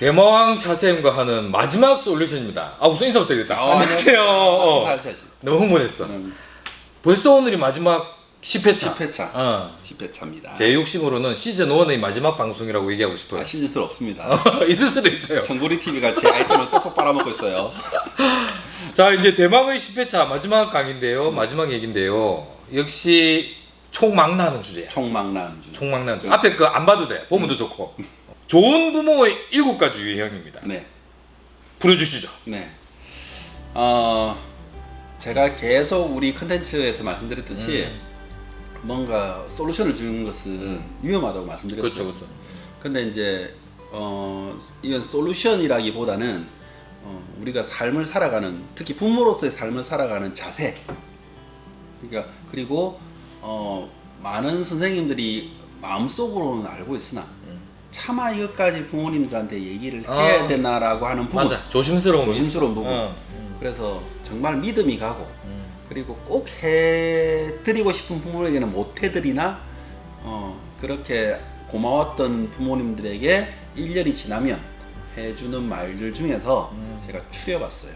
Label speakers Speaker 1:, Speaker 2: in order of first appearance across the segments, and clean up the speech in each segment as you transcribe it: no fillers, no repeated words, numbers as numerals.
Speaker 1: 대마왕 차쌤과 하는 마지막 솔루션입니다. 우선 인사부터 드리겠다. 안녕하세요. 너무 흥분했어. 벌써 오늘이 마지막 10회차.
Speaker 2: 10회차. 10회차입니다.
Speaker 1: 제 욕심으로는 시즌 1의 마지막 방송이라고 얘기하고 싶어요.
Speaker 2: 시즌 2 없습니다.
Speaker 1: 있을 수도 있어요.
Speaker 2: 청구리 TV가 제 아이템을 쏙쏙 빨아먹고 있어요.
Speaker 1: 자, 이제 대망의 10회차 마지막 강인데요. 마지막 얘긴데요. 역시 총망라하는 주제야.
Speaker 2: 총망라하는 주제.
Speaker 1: 총망라하는 주제. 앞에 그 안 봐도 돼. 보면 더 좋고. 좋은 부모의 7가지 유형입니다.
Speaker 2: 네.
Speaker 1: 풀어주시죠.
Speaker 2: 네. 제가 계속 우리 컨텐츠에서 말씀드렸듯이 뭔가 솔루션을 주는 것은 위험하다고 말씀드렸어요.
Speaker 1: 그렇죠.
Speaker 2: 근데 이제 이건 솔루션이라기보다는 우리가 삶을 살아가는, 특히 부모로서의 삶을 살아가는 자세. 그러니까 그리고 많은 선생님들이 마음속으로는 알고 있으나 차마 이것까지 부모님들한테 얘기를 해야 되나라고 하는 부분.
Speaker 1: 맞아. 조심스러운
Speaker 2: 부분. 그래서 정말 믿음이 가고 그리고 꼭 해드리고 싶은 부모에게는 못 해드리나 그렇게 고마웠던 부모님들에게 1년이 지나면 해주는 말들 중에서 제가 추려봤어요.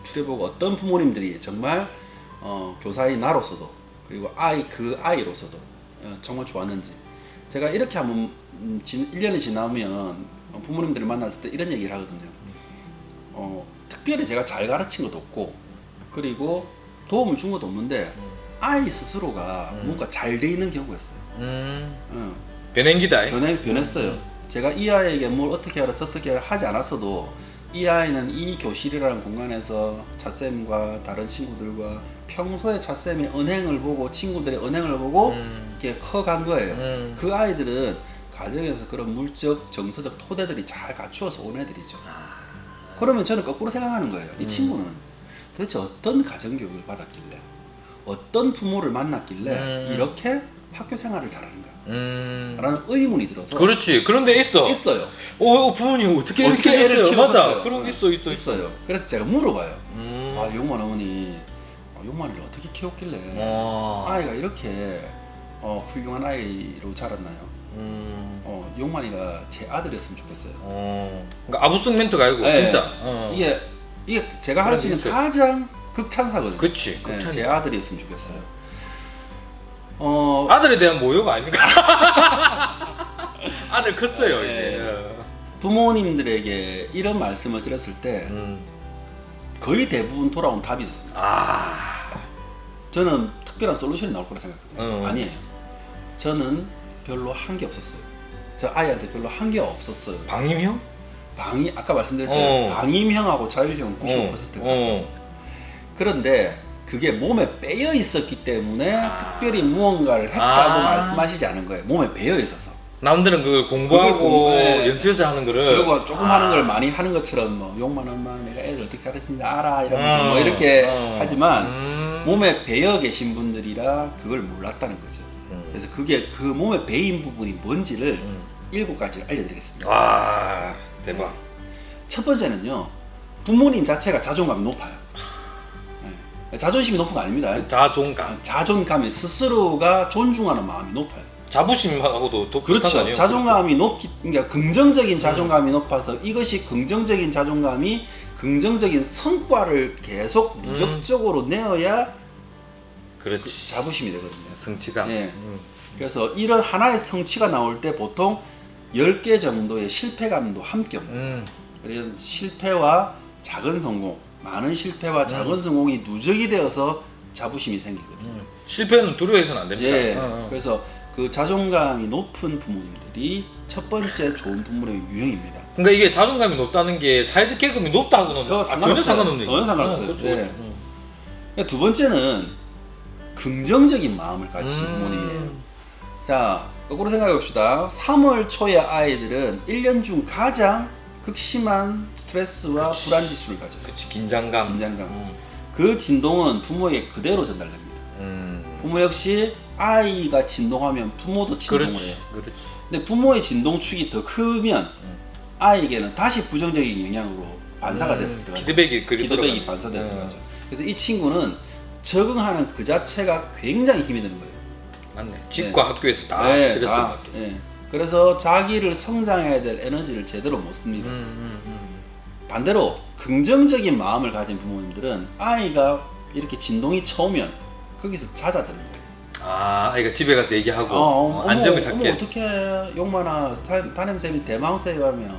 Speaker 2: 추려보고 어떤 부모님들이 정말 교사인 나로서도 그리고 그 아이로서도 정말 좋았는지. 제가 이렇게 한번 1년이 지나면 부모님들을 만났을 때 이런 얘기를 하거든요. 특별히 제가 잘 가르친 것도 없고 그리고 도움을 준 것도 없는데 아이 스스로가 뭔가 잘 돼 있는 경우였어요.
Speaker 1: 변행기다.
Speaker 2: 변했어요. 제가 이 아이에게 뭘 어떻게 하라 저떻게 하라 하지 않았어도 이 아이는 이 교실이라는 공간에서 차쌤과 다른 친구들과 평소에 차쌤의 언행을 보고 친구들의 언행을 보고 이렇게 커간 거예요. 그 아이들은 가정에서 그런 물적 정서적 토대들이 잘 갖추어서 온 애들이죠. 그러면 저는 거꾸로 생각하는 거예요. 이 친구는 도대체 어떤 가정교육을 받았길래 어떤 부모를 만났길래 이렇게 학교 생활을 잘하는가 라는 의문이 들어서.
Speaker 1: 그렇지. 그런데 있어요. 부모님 어떻게
Speaker 2: 애를 키웠어요?
Speaker 1: 맞아. 그런
Speaker 2: 있어요. 그래서 제가 물어봐요. 용만 어머니 용만이를 어떻게 키웠길래 아이가 이렇게 훌륭한 아이로 자랐나요? 용만이가 제 아들이었으면 좋겠어요.
Speaker 1: 그러니까 아부성 멘트가 아니고 진짜.
Speaker 2: 이게 제가 할 수 있는 가장 극찬사거든요.
Speaker 1: 그렇지.
Speaker 2: 제 아들이었으면 좋겠어요.
Speaker 1: 아들에 대한 모욕 아닙니까? 아들 컸어요 이제.
Speaker 2: 부모님들에게 이런 말씀을 드렸을 때 거의 대부분 돌아온 답이 있었습니다. 저는 특별한 솔루션이 나올 거라 생각했거든요. 아니에요. 저는 별로 한 게 없었어요. 저 아이한테 별로 한 게 없었어요.
Speaker 1: 방임형?
Speaker 2: 아까 말씀드렸잖아요. 방임형하고 자율형은 95%거든요. 그런데 그게 몸에 빼여 있었기 때문에 특별히 무언가를 했다고 말씀하시지 않은 거예요. 몸에 배어 있어서.
Speaker 1: 남들은 그걸 공부하고 연수해서 하는 거를
Speaker 2: 그리고 조금 하는 걸 많이 하는 것처럼 뭐 용만 엄마 내가 애들 어떻게 가르치는지 알아 이러면서 뭐 이렇게 하지만 몸에 배어 계신 분들이라 그걸 몰랐다는 거죠. 그래서 그게 그 몸에 배인 부분이 뭔지를 7가지를 알려드리겠습니다.
Speaker 1: 와 대박.
Speaker 2: 첫 번째는요, 부모님 자체가 자존감이 높아요. 자존심이 높은 거 아닙니다. 자존감이 스스로가 존중하는 마음이 높아요.
Speaker 1: 자부심하고도
Speaker 2: 그렇죠. 자존감이 그러니까 긍정적인 자존감이 높아서 이것이 긍정적인 자존감이 긍정적인 성과를 계속 누적적으로 내어야
Speaker 1: 그렇지.
Speaker 2: 자부심이 되거든요.
Speaker 1: 성취감.
Speaker 2: 그래서 이런 하나의 성취가 나올 때 보통 10개 정도의 실패감도 함께 옵니다. 그래서 실패와 작은 성공, 많은 실패와 작은 성공이 누적이 되어서 자부심이 생기거든요.
Speaker 1: 실패는 두려워해서는 안 됩니다.
Speaker 2: 그래서 그 자존감이 높은 부모님들이 첫 번째 좋은 부모의 유형입니다.
Speaker 1: 그러니까 이게 자존감이 높다는 게 사회적 계급이 높다고는 전혀 상관없는 얘기예요.
Speaker 2: 전혀 상관없어요. 그러니까 두 번째는 긍정적인 마음을 가지신 부모님이에요. 자, 거꾸로 생각해 봅시다. 3월 초의 아이들은 1년 중 가장 극심한 스트레스와 불안 지수를 가져요.
Speaker 1: 그렇지. 긴장감.
Speaker 2: 그 진동은 부모에게 그대로 전달됩니다. 부모 역시 아이가 진동하면 부모도 진동을 해요. 근데 부모의 진동축이 더 크면 아이에게는 다시 부정적인 영향으로 반사가 돼서 들어가죠. 피드백이 반사돼서 들어가죠. 그래서 이 친구는 적응하는 그 자체가 굉장히 힘이 드는 거예요.
Speaker 1: 맞네. 집과 학교에서 다 스트레스를 받게.
Speaker 2: 그래서 자기를 성장해야 될 에너지를 제대로 못 씁니다. 반대로 긍정적인 마음을 가진 부모님들은 아이가 이렇게 진동이 쳐오면 거기서 잦아드는 거예요.
Speaker 1: 아, 아이가 집에 가서 얘기하고
Speaker 2: 어머,
Speaker 1: 안정을 찾게.
Speaker 2: 어머 어떡해 용만아 담임쌤이 대망세요 하며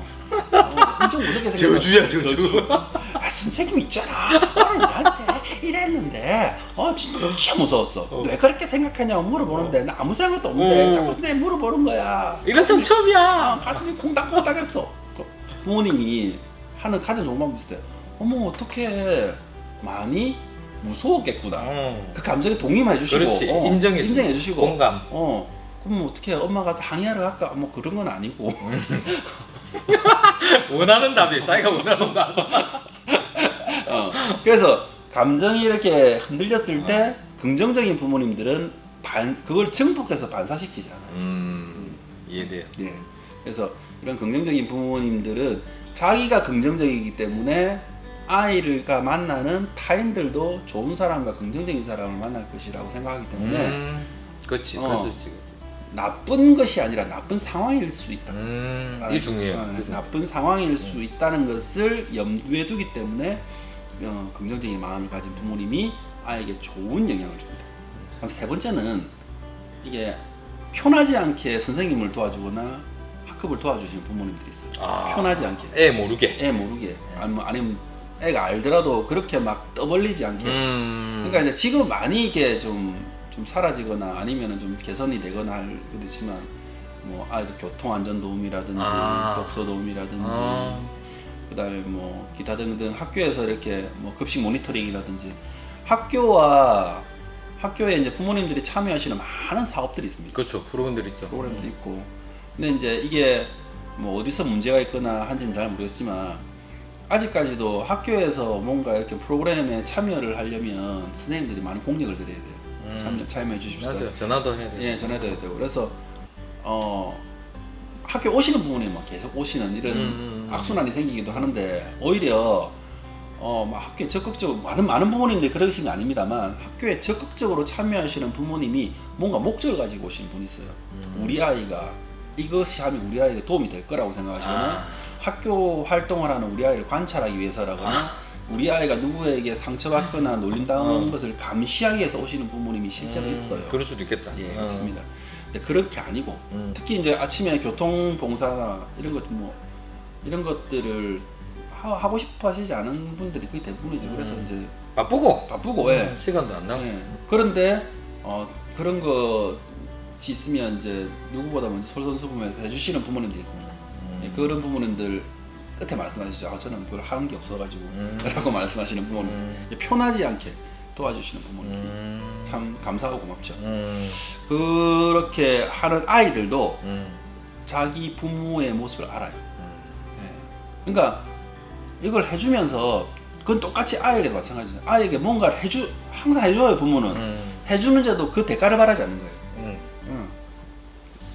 Speaker 2: 엄청 무섭게 생각해.
Speaker 1: 저주야 저주.
Speaker 2: 아 선생님 있잖아 오늘 나한테 이랬는데 진짜 무서웠어. 왜 그렇게 생각하냐고 물어보는데 나 아무 생각도 없는데 자꾸 선생님 물어보는 거야.
Speaker 1: 이런 성 처음이야.
Speaker 2: 가슴이 콩닥콩닥했어. 부모님이 하는 가장 좋은 방법이 있어요. 어머 어떡해 많이 무서웠겠구나. 그 감정에 동의만 해주시고
Speaker 1: 그렇지.
Speaker 2: 인정해주시고
Speaker 1: 공감.
Speaker 2: 그럼 어떻게 엄마 가서 항의하러 갈까? 뭐 그런 건 아니고
Speaker 1: 원하는 답이 자기가 원하는 답.
Speaker 2: 그래서 감정이 이렇게 흔들렸을 때 긍정적인 부모님들은 그걸 증폭해서 반사시키잖아요.
Speaker 1: 이해돼요.
Speaker 2: 예. 그래서 이런 긍정적인 부모님들은 자기가 긍정적이기 때문에 아이가 만나는 타인들도 좋은 사람과 긍정적인 사람을 만날 것이라고 생각하기 때문에
Speaker 1: 그렇지. 그럴 수 있지.
Speaker 2: 나쁜 것이 아니라 나쁜 상황일 수 있다.
Speaker 1: 이게 중요해요.
Speaker 2: 나쁜 상황일 수 있다는 것을 염두에 두기 때문에 긍정적인 마음을 가진 부모님이 아이에게 좋은 영향을 줍니다. 그럼 세 번째는 이게 편하지 않게 선생님을 도와주거나 학급을 도와주시는 부모님들이 있어요. 편하지 않게.
Speaker 1: 애 모르게.
Speaker 2: 애 모르게. 아니면 애가 알더라도 그렇게 막 떠벌리지 않게. 그러니까 이제 지금 많이 이게 좀 사라지거나 아니면은 좀 개선이 되거나 할 그렇지만 뭐 아이들 교통 안전 도움이라든지 독서 도움이라든지 그다음에 뭐 기타 등등 학교에서 이렇게 뭐 급식 모니터링이라든지 학교에 이제 부모님들이 참여하시는 많은 사업들이 있습니다.
Speaker 1: 그렇죠. 프로그램들 있죠.
Speaker 2: 프로그램도 있고. 근데 이제 이게 뭐 어디서 문제가 있거나 한지는 잘 모르겠지만 아직까지도 학교에서 뭔가 이렇게 프로그램에 참여를 하려면 선생님들이 많은 공력을 들여야 돼요. 참여해 주십시오.
Speaker 1: 맞아요. 전화도 해야 돼요.
Speaker 2: 예, 전화도 해야 되고. 그래서 학교 오시는 부모님 막 계속 오시는 이런 악순환이 생기기도 하는데 오히려 막 학교에 적극적으로 많은 부모님들이 그러시는 게 아닙니다만 학교에 적극적으로 참여하시는 부모님이 뭔가 목적을 가지고 오시는 분이 있어요. 우리 아이가 이것이 하면 우리 아이에게 도움이 될 거라고 생각하시거나 학교 활동을 하는 우리 아이를 관찰하기 위해서라거나 우리 아이가 누구에게 상처받거나 놀림당하는 것을 감시하기 위해서 오시는 부모님이 실제로 있어요.
Speaker 1: 그럴 수도 있겠다.
Speaker 2: 예, 있습니다. 근데 그렇게 아니고 특히 이제 아침에 교통봉사나 이런 것들을 하고 싶어 하시지 않은 분들이 거의 대부분이죠. 그래서 이제 바쁘고 예.
Speaker 1: 시간도 안 나고.
Speaker 2: 예. 그런데 그런 것이 있으면 이제 누구보다 먼저 솔선수범해서 해주시는 부모님들이 있습니다. 예, 그런 부모님들 끝에 말씀하시죠. 저는 별 하는 게 없어가지고 라고 말씀하시는 부모님들 편하지 않게 도와주시는 부모님들 참 감사하고 고맙죠. 그렇게 하는 아이들도 자기 부모의 모습을 알아요. 예. 그러니까 이걸 해주면서 그건 똑같이 아이에게도 마찬가지죠. 아이에게 뭔가를 항상 해줘요. 부모는 해주는데도 그 대가를 바라지 않는 거예요.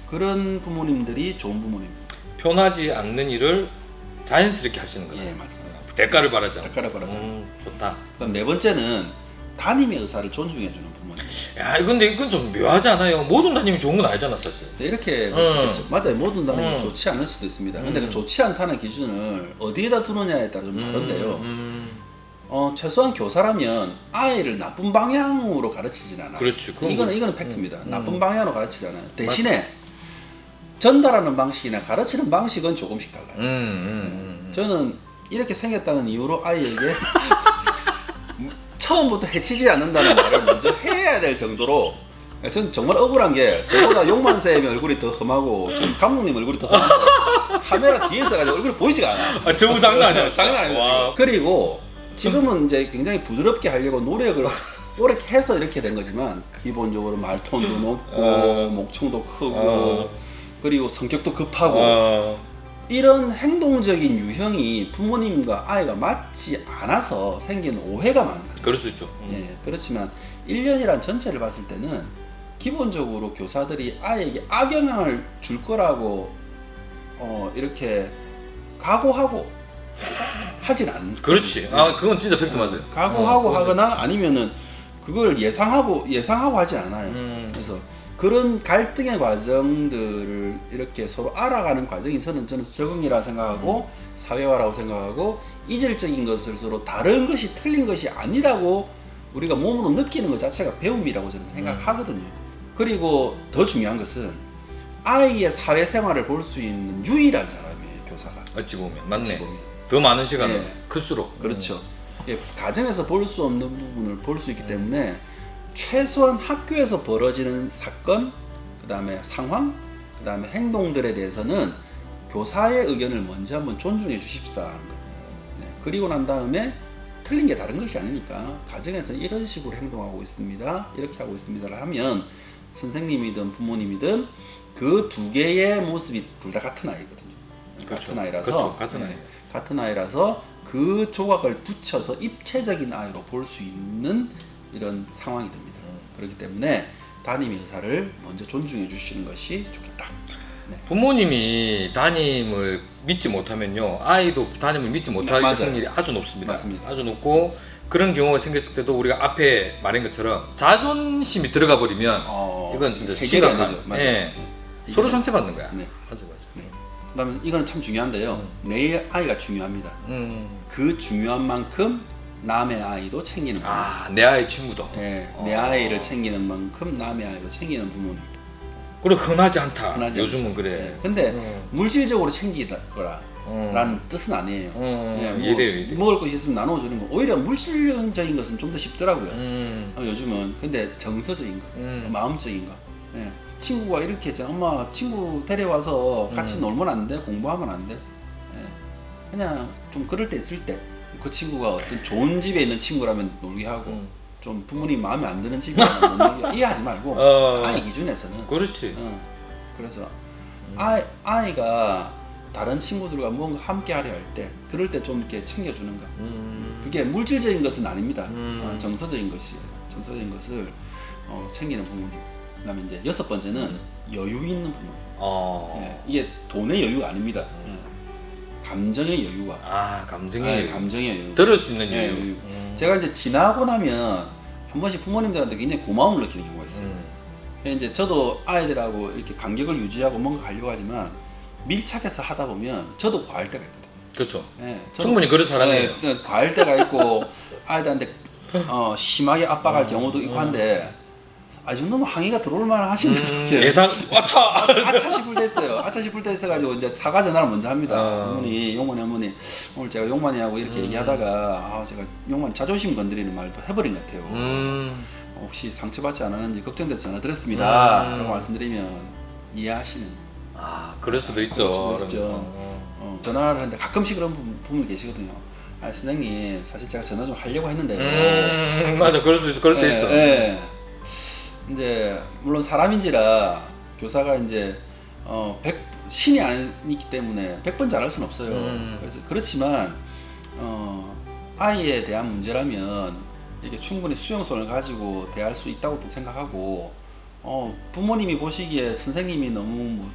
Speaker 2: 그런 부모님들이 좋은 부모님입니다.
Speaker 1: 편하지 않는 일을 자연스럽게 하시는 거예요.
Speaker 2: 예, 맞습니다.
Speaker 1: 대가를 바라지 않고.
Speaker 2: 대가를 바라지 않고.
Speaker 1: 좋다.
Speaker 2: 그럼 네 번째는 담임의 의사를 존중해주는 부모님.
Speaker 1: 야, 근데 이건 좀 묘하지 않아요? 모든 담임이 좋은 건 아니잖아, 사실.
Speaker 2: 네, 이렇게 볼 수도 있죠. 맞아요. 모든 담임이 좋지 않을 수도 있습니다. 근데 그 좋지 않다는 기준을 어디에다 두느냐에 따라 좀 다른데요. 최소한 교사라면 아이를 나쁜 방향으로 가르치진 않아요.
Speaker 1: 그렇지.
Speaker 2: 이거는 팩트입니다. 나쁜 방향으로 가르치지 않아요. 대신에 전달하는 방식이나 가르치는 방식은 조금씩 달라요. 저는 이렇게 생겼다는 이유로 아이에게 처음부터 해치지 않는다는 말을 먼저 해야 될 정도로 전 정말 억울한 게 저보다 용만쌤의 얼굴이 더 험하고 지금 감독님 얼굴이 더 험한데 카메라 뒤에 있어가지고 얼굴이 보이지가 않아.
Speaker 1: 저거 장난 아니야.
Speaker 2: 장난 아니야. 그리고 지금은 이제 굉장히 부드럽게 하려고 노력을 이렇게 해서 이렇게 된 거지만 기본적으로 말톤도 높고 목청도 크고 그리고 성격도 급하고 이런 행동적인 유형이 부모님과 아이가 맞지 않아서 생기는 오해가 많거든요.
Speaker 1: 그럴 수 있죠.
Speaker 2: 예, 그렇지만 1년이란 전체를 봤을 때는 기본적으로 교사들이 아이에게 악영향을 줄 거라고 이렇게 각오하고 하진 않는.
Speaker 1: 그렇지. 그건 진짜 팩트 맞아요.
Speaker 2: 각오하고 하거나 아니면은 그걸 예상하고 하지 않아요. 그래서 그런 갈등의 과정들을 이렇게 서로 알아가는 과정이 저는 적응이라 생각하고 사회화라고 생각하고 이질적인 것을 서로 다른 것이 틀린 것이 아니라고 우리가 몸으로 느끼는 것 자체가 배움이라고 저는 생각하거든요. 그리고 더 중요한 것은 아이의 사회생활을 볼 수 있는 유일한 사람이에요, 교사가.
Speaker 1: 어찌 보면 맞네.
Speaker 2: 어찌 보면.
Speaker 1: 더 많은 시간은
Speaker 2: 네.
Speaker 1: 클수록.
Speaker 2: 그렇죠. 예, 가정에서 볼 수 없는 부분을 볼 수 있기 때문에 최소한 학교에서 벌어지는 사건, 그 다음에 상황, 그 다음에 행동들에 대해서는 교사의 의견을 먼저 한번 존중해 주십사 하는 거예요. 네, 그리고 난 다음에 틀린 게 다른 것이 아니니까 가정에서는 이런 식으로 행동하고 있습니다, 이렇게 하고 있습니다를 하면 선생님이든 부모님이든 그 두 개의 모습이 둘 다 같은 아이거든요.
Speaker 1: 그렇죠.
Speaker 2: 같은 아이라서
Speaker 1: 그렇죠. 같은 아이.
Speaker 2: 네, 같은 아이라서 그 조각을 붙여서 입체적인 아이로 볼 수 있는 이런 상황이 됩니다. 그렇기 때문에 담임 의사를 먼저 존중해 주시는 것이 좋겠다. 네.
Speaker 1: 부모님이 담임을 믿지 못하면요, 아이도 담임을 믿지 못할
Speaker 2: 맞아요.
Speaker 1: 확률이 아주 높습니다.
Speaker 2: 맞습니다.
Speaker 1: 아주 높고, 그런 경우가 생겼을 때도 우리가 앞에 말한 것처럼 자존심이 들어가 버리면 이건 진짜
Speaker 2: 해결이 안
Speaker 1: 심각한.
Speaker 2: 되죠. 맞아요.
Speaker 1: 예.
Speaker 2: 네.
Speaker 1: 서로 상처받는 거야.
Speaker 2: 네.
Speaker 1: 맞아.
Speaker 2: 네. 그다음에 이건 참 중요한데요. 내 아이가 중요합니다. 그 중요한 만큼 남의 아이도 챙기는 부모님.
Speaker 1: 내 아이 친구도.
Speaker 2: 네, 내 아이를 챙기는 만큼 남의 아이도 챙기는 부모님.
Speaker 1: 그리고 흔하지 않다.
Speaker 2: 흔하지
Speaker 1: 요즘은
Speaker 2: 않죠.
Speaker 1: 그래.
Speaker 2: 네. 근데 물질적으로 챙기거라 라는 뜻은 아니에요. 네,
Speaker 1: 이해돼요.
Speaker 2: 먹을 것이 있으면 나눠주는 거. 오히려 물질적인 것은 좀 더 쉽더라고요. 요즘은. 근데 정서적인 거, 마음적인 거. 네. 친구가 이렇게 했잖아. 엄마 친구 데려와서 같이 놀면 안 돼? 공부하면 안 돼? 네. 그냥 좀 그럴 때 있을 때 그 친구가 어떤 좋은 집에 있는 친구라면 놀게 하고 좀 부모님 마음에 안 드는 집이라면 못 놀게 이해하지 말고 아이 기준에서는
Speaker 1: 그렇지.
Speaker 2: 그래서 아이가 다른 친구들과 뭔가 함께 하려 할 때 그럴 때 좀 이렇게 챙겨주는 거. 그게 물질적인 것은 아닙니다. 정서적인 것이에요. 정서적인 것을 챙기는 부모님. 그다음에 이제 6번째는 여유 있는 부모님. 예, 이게 돈의 여유가 아닙니다. 감정의 여유와
Speaker 1: 감정의 여유.
Speaker 2: 감정의 여유.
Speaker 1: 들을 수 있는
Speaker 2: 예,
Speaker 1: 여유.
Speaker 2: 제가 이제 지나고 나면 한 번씩 부모님들한테 굉장히 고마움을 느끼는 경우가 있어요. 이제 저도 아이들하고 이렇게 간격을 유지하고 뭔가 가려고 하지만 밀착해서 하다 보면 저도 과할 때가 있거든요.
Speaker 1: 그렇죠.
Speaker 2: 예,
Speaker 1: 충분히 그런 사람이에요.
Speaker 2: 과할 때가 있고 아이들한테 심하게 압박할 경우도 있고 한데 이 정도면 항의가 들어올 만한 하시는데
Speaker 1: 예상 아차
Speaker 2: 싶을 때 있어요. 아차 싶을 때 있어가지고 이제 사과 전화를 먼저 합니다. 어머니, 용만이 오늘 제가 용만이 하고 이렇게 얘기하다가 제가 용만이 자존심 건드리는 말도 해버린 것 같아요. 혹시 상처받지 않았는지 걱정돼서 전화 드렸습니다. 라고 말씀드리면 이해하시는.
Speaker 1: 그럴 수도 있죠.
Speaker 2: 전화를 하는데 가끔씩 그런 부분이 계시거든요. 선생님 사실 제가 전화 좀 하려고 했는데요.
Speaker 1: 맞아, 그럴 수 있어. 그럴 때 있어.
Speaker 2: 이제 물론 사람인지라 교사가 이제 신이 아니기 때문에 100번 잘할 수는 없어요. 그래서 그렇지만 아이에 대한 문제라면 이게 충분히 수용성을 가지고 대할 수 있다고 생각하고 부모님이 보시기에 선생님이 너무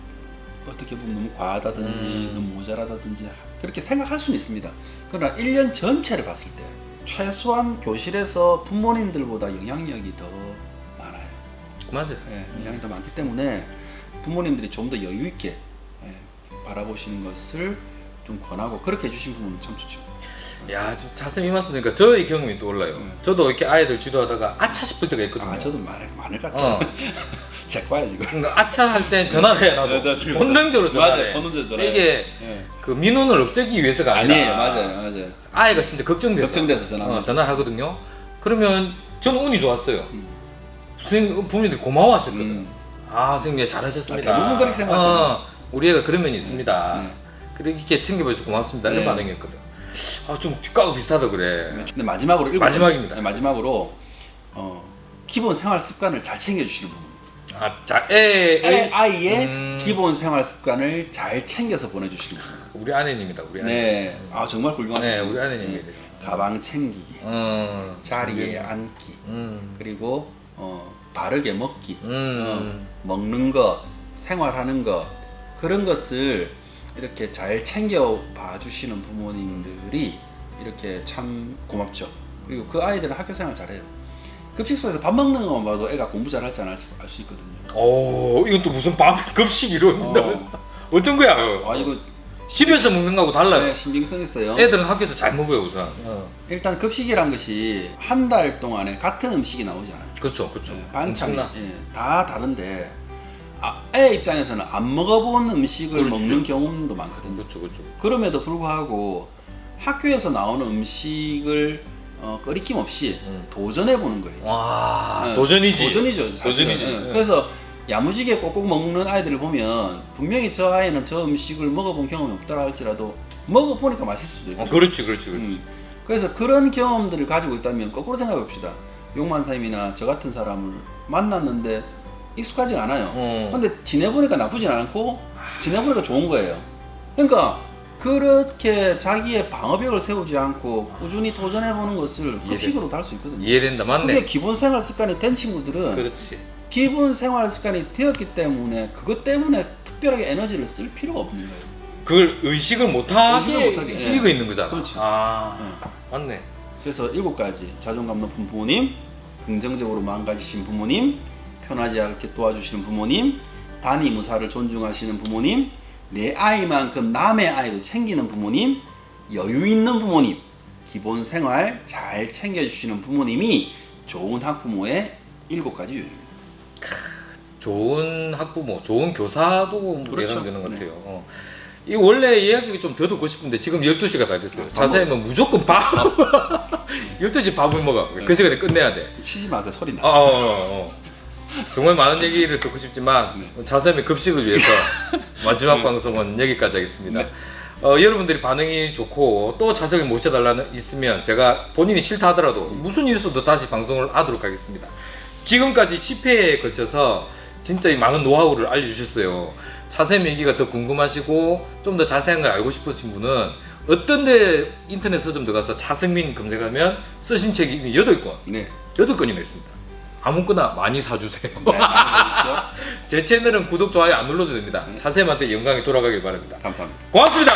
Speaker 2: 어떻게 보면 너무 과하다든지 너무 모자라다든지 그렇게 생각할 수는 있습니다. 그러나 1년 전체를 봤을 때 최소한 교실에서 부모님들보다 영향력이 더 많아요.
Speaker 1: 맞아요.
Speaker 2: 영향이 더 많기 때문에 부모님들이 좀 더 여유 있게 바라보시는 것을 좀 권하고 그렇게 해주신 부분은 참 좋죠.
Speaker 1: 야, 자세히 이 말씀 드니까 저의 경험이 떠올라요. 저도 이렇게 아이들 지도하다가 아차 싶을 때가 있거든요.
Speaker 2: 저도 많을 것 같아요. 제 거야 지금.
Speaker 1: 그러니까 아차 할 때 전화를 해 나도. 본능적으로 전화해.
Speaker 2: 본능적으로 전화해.
Speaker 1: 이게 그 민원을 없애기 위해서가 아니라.
Speaker 2: 맞아요.
Speaker 1: 아이가 진짜 걱정돼서 전화하거든요. 그러면 저는 운이 좋았어요. 선생님, 부모님들이 고마워하셨거든. 선생님 잘하셨습니다.
Speaker 2: 대부분 그렇게 생각하시죠.
Speaker 1: 우리 애가 그런 면이 있습니다. 그렇게 챙겨봐줘서 고맙습니다. 이런 반응이었거든. 좀 뒷가고 비슷하다 그래.
Speaker 2: 근데 마지막으로
Speaker 1: 마지막입니다.
Speaker 2: 마지막으로 기본 생활 습관을 잘 챙겨주시는 부분. 아이의 기본 생활 습관을 잘 챙겨서 보내주시는 부분.
Speaker 1: 우리 아내님이다. 우리 아내.
Speaker 2: 네, 정말 훌륭하시네요.
Speaker 1: 네, 우리 아내님이.
Speaker 2: 가방 챙기기, 자리에 앉기, 그리고 바르게 먹기, 먹는 것, 생활하는 것 그런 것을 이렇게 잘 챙겨 봐주시는 부모님들이 이렇게 참 고맙죠. 그리고 그 아이들은 학교 생활 잘해요. 급식소에서 밥 먹는 것만 봐도 애가 공부 잘할지 안 할지 알 수 있거든요.
Speaker 1: 오, 이건 또 무슨 밥 급식 이런 어떤 거야?
Speaker 2: 이거
Speaker 1: 집에서 먹는 거하고 달라요.
Speaker 2: 네, 신빙성 있어요.
Speaker 1: 애들은 학교에서 잘 먹어요 우선.
Speaker 2: 일단 급식이란 것이 한 달 동안에 같은 음식이 나오잖아요.
Speaker 1: 그렇죠, 그렇죠.
Speaker 2: 반찬이 다 다른데 애 입장에서는 안 먹어본 음식을
Speaker 1: 그렇지.
Speaker 2: 먹는 경험도 많거든요.
Speaker 1: 그렇죠, 그렇죠.
Speaker 2: 그럼에도 불구하고 학교에서 나오는 음식을 꺼리낌 없이 도전해 보는 거예요.
Speaker 1: 와, 도전이지.
Speaker 2: 도전이죠. 사실은.
Speaker 1: 도전이지.
Speaker 2: 그래서 야무지게 꼭꼭 먹는 아이들을 보면 분명히 저 아이는 저 음식을 먹어본 경험이 없더라 할지라도 먹어보니까 맛있을 수도 있고.
Speaker 1: 그렇지, 그렇지, 그렇지.
Speaker 2: 그래서 그런 경험들을 가지고 있다면 거꾸로 생각해 봅시다. 용만사님이나 저 같은 사람을 만났는데 익숙하지 않아요. 근데 지내보니까 나쁘진 않고 지내보니까 좋은 거예요. 그러니까 그렇게 자기의 방어벽을 세우지 않고 꾸준히 도전해보는 것을 급식으로 할 수 있거든요.
Speaker 1: 이해된다, 맞네.
Speaker 2: 그게 기본 생활 습관이 된 친구들은
Speaker 1: 그렇지.
Speaker 2: 기본 생활 습관이 되었기 때문에 그것 때문에 특별하게 에너지를 쓸 필요가 없는 거예요.
Speaker 1: 그걸 의식을 못하게
Speaker 2: 예.
Speaker 1: 있는 거잖아.
Speaker 2: 그렇지.
Speaker 1: 맞네.
Speaker 2: 그래서 7가지 자존감 높은 부모님, 긍정적으로 마음가지신 부모님, 편하지 않게 도와주시는 부모님, 단임 의사를 존중하시는 부모님, 내 아이만큼 남의 아이도 챙기는 부모님, 여유 있는 부모님, 기본 생활 잘 챙겨주시는 부모님이 좋은 학부모의 7가지 요일입니다.
Speaker 1: 좋은 학부모, 좋은 교사도
Speaker 2: 그렇죠.
Speaker 1: 예상되는 것 같아요. 이 원래 이야기 좀 더 듣고 싶은데 지금 12시가 다 됐어요. 자세히면 무조건 밥 12시 밥을 먹어. 그 시간에 끝내야 돼.
Speaker 2: 치지 마세요. 소리 나.
Speaker 1: 정말 많은 얘기를 듣고 싶지만 자세히 급식을 위해서 마지막 방송은 여기까지 하겠습니다. 여러분들이 반응이 좋고 또 자세히 모셔달라는 있으면 제가 본인이 싫다 하더라도 무슨 일 있어도 다시 방송을 하도록 하겠습니다. 지금까지 10회에 걸쳐서 진짜 이 많은 노하우를 알려주셨어요. 자세히 얘기가 더 궁금하시고 좀 더 자세한 걸 알고 싶으신 분은 어떤 데 인터넷 서점 들어가서 자승민 검색하면 쓰신 책이 8권,
Speaker 2: 네.
Speaker 1: 8권이나 있습니다. 아무거나 많이 사주세요.
Speaker 2: 네, 많이
Speaker 1: 제 채널은 구독, 좋아요 안 눌러도 됩니다. 자세한테 영광이 돌아가길 바랍니다.
Speaker 2: 감사합니다.
Speaker 1: 고맙습니다.